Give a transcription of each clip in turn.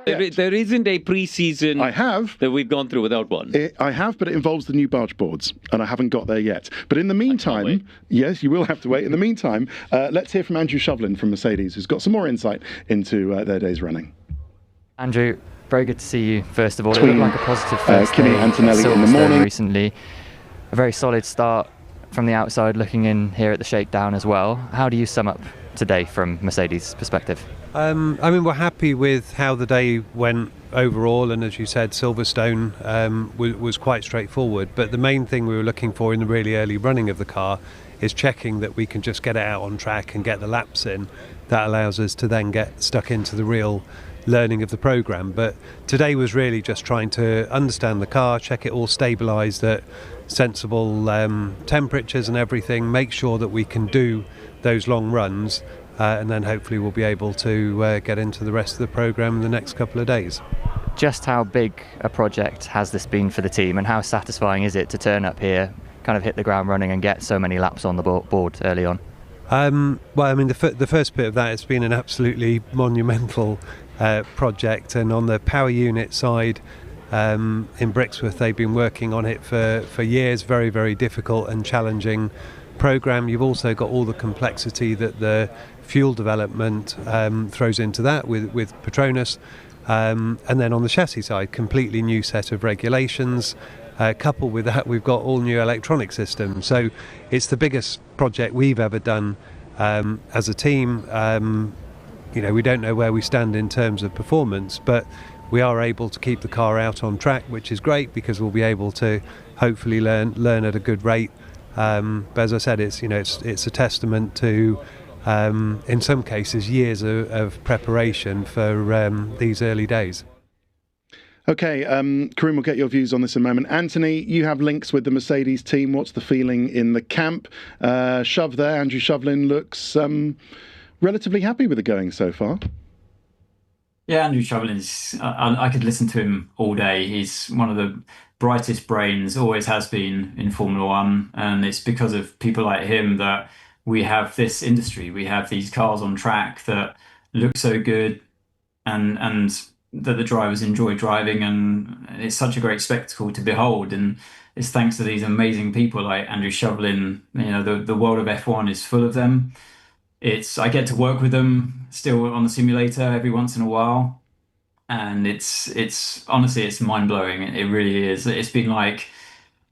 There isn't a pre-season I have. that we've gone through without one. I have, but it involves the new barge boards, and I haven't got there yet. But in the meantime, yes, you will have to wait. In the meantime, let's hear from Andrew Shovlin from Mercedes, who's got some more insight into their day's running. Andrew, very good to see you, first of all. It looked like a positive first Kimi day Antonelli at in the morning. Recently. A very solid start from the outside, looking in here at the Shakedown as well. How do you sum up today from Mercedes' perspective? I mean, we're happy with how the day went overall, and as you said, Silverstone was quite straightforward. But the main thing we were looking for in the really early running of the car is checking that we can just get it out on track and get the laps in. That allows us to then get stuck into the real learning of the programme. But today was really just trying to understand the car, check it all stabilised at sensible temperatures and everything, make sure that we can do those long runs, and then hopefully we'll be able to get into the rest of the programme in the next couple of days. Just how big a project has this been for the team, and how satisfying is it to turn up here, kind of hit the ground running and get so many laps on the board early on? Well, I mean, the first bit of that has been an absolutely monumental project, and on the power unit side in Brixworth, they've been working on it for years. Very, very difficult and challenging programme. You've also got all the complexity that the fuel development throws into that with Petronas, and then on the chassis side, completely new set of regulations. Coupled with that, we've got all new electronic systems. So it's the biggest project we've ever done as a team. We don't know where we stand in terms of performance, but we are able to keep the car out on track, which is great because we'll be able to hopefully learn at a good rate. But as I said, it's a testament to, in some cases, years of preparation for these early days. Okay, Karim, we'll get your views on this in a moment. Anthony, you have links with the Mercedes team. What's the feeling in the camp? Shove there, Andrew Shovlin looks relatively happy with the going so far. Yeah, Andrew Shovlin is, I could listen to him all day. He's one of the brightest brains, always has been in Formula One. And it's because of people like him that we have this industry. We have these cars on track that look so good and that the drivers enjoy driving. And it's such a great spectacle to behold. And it's thanks to these amazing people like Andrew Shovlin. The world of F1 is full of them. I get to work with them still on the simulator every once in a while, and it's honestly, it's mind-blowing. It really is. It's been like,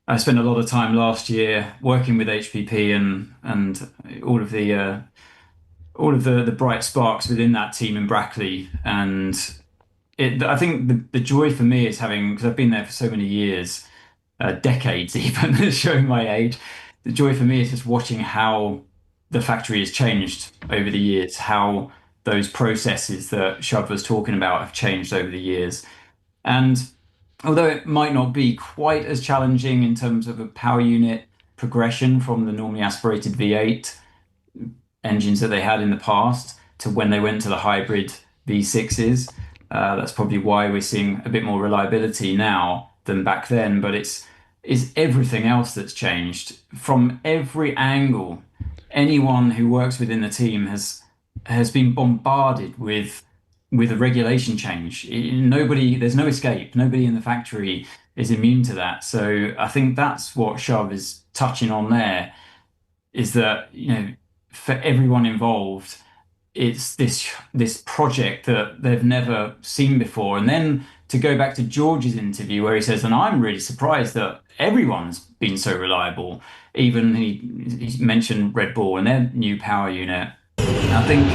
I spent a lot of time last year working with HPP and all of the bright sparks within that team in Brackley. And I think the joy for me is having, because I've been there for so many years, decades even, showing my age. The joy for me is just watching how the factory has changed over the years, how those processes that Shub was talking about have changed over the years. And although it might not be quite as challenging in terms of a power unit progression from the normally aspirated V8 engines that they had in the past to when they went to the hybrid V6s, that's probably why we're seeing a bit more reliability now than back then. But it's everything else that's changed from every angle. Anyone who works within the team has been bombarded with a regulation change. There's no escape. Nobody in the factory is immune to that. So I think that's what Shub is touching on there, is that, for everyone involved, it's this project that they've never seen before. And then to go back to George's interview where he says, and I'm really surprised that everyone's been so reliable. Even he mentioned Red Bull and their new power unit. I think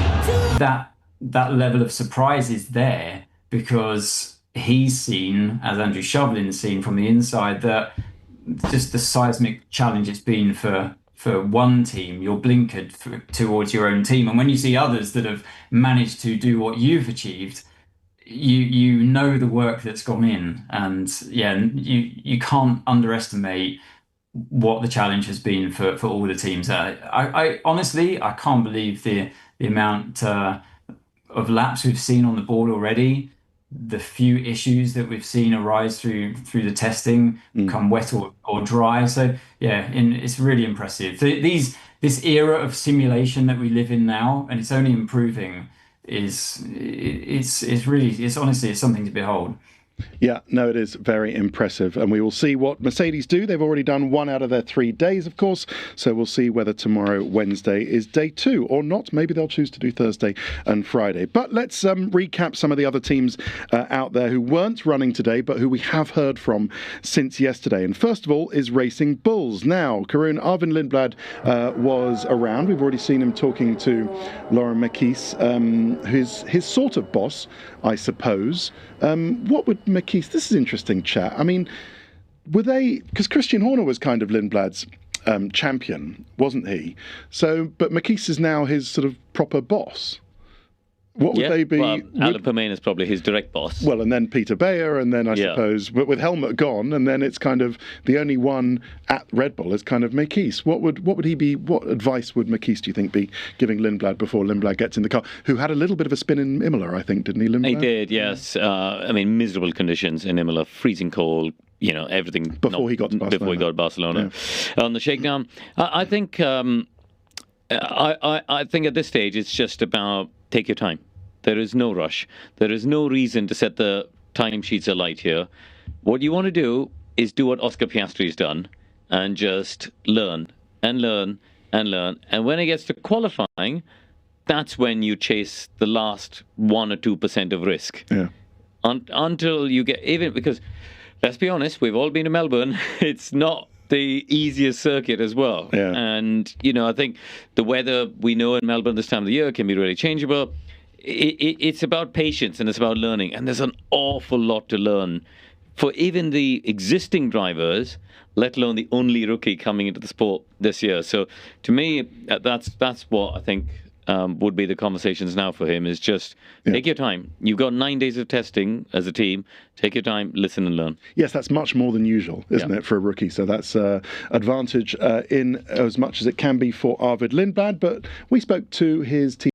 that level of surprise is there because he's seen, as Andrew Shovlin's seen from the inside, that just the seismic challenge it's been for one team. You're blinkered towards your own team, and when you see others that have managed to do what you've achieved, you know the work that's gone in, and you can't underestimate what the challenge has been for all the teams. I honestly, I can't believe the amount of laps we've seen on the board already, the few issues that we've seen arise through the testing, come wet or dry. So it's really impressive. This era of simulation that we live in now, and it's only improving. it's honestly, it's something to behold. Yeah, no, it is very impressive. And we will see what Mercedes do. They've already done 1 out of their 3 days, of course. So we'll see whether tomorrow, Wednesday, is day 2 or not. Maybe they'll choose to do Thursday and Friday. But let's recap some of the other teams out there who weren't running today, but who we have heard from since yesterday. And first of all is Racing Bulls. Now, Karun, Arvin Lindblad was around. We've already seen him talking to Lauren McKees, his sort of boss, I suppose. What would McKees... This is interesting, chat. I mean, were they... Because Christian Horner was kind of Lindblad's champion, wasn't he? So, but McKees is now his sort of proper boss. What would they be? Well, Alan Permain is probably his direct boss. Well, and then Peter Bayer, and then I suppose, but with Helmut gone, and then it's kind of the only one at Red Bull is kind of McKees. What would he be? What advice would McKees, do you think, be giving Lindblad before Lindblad gets in the car? Who had a little bit of a spin in Imola, I think, didn't he, Lindblad? He did, yes. I mean, miserable conditions in Imola, freezing cold. Everything before he got to Barcelona. Before he got to Barcelona. Yeah. On the shakedown, I think I think at this stage it's just about take your time. There is no rush. There is no reason to set the timesheets alight here. What you want to do is do what Oscar Piastri's done and just learn and learn and learn. And when it gets to qualifying, that's when you chase the last 1 or 2% of risk. Yeah. Until you get even because. Let's be honest, we've all been to Melbourne. It's not the easiest circuit as well. Yeah. And, I think the weather we know in Melbourne this time of the year can be really changeable. It's about patience and it's about learning. And there's an awful lot to learn for even the existing drivers, let alone the only rookie coming into the sport this year. So to me, that's what I think would be the conversations now for him is just take your time. You've got 9 days of testing as a team. Take your time, listen and learn. Yes, that's much more than usual, isn't it, for a rookie? So that's advantage in as much as it can be for Arvid Lindblad. But we spoke to his team.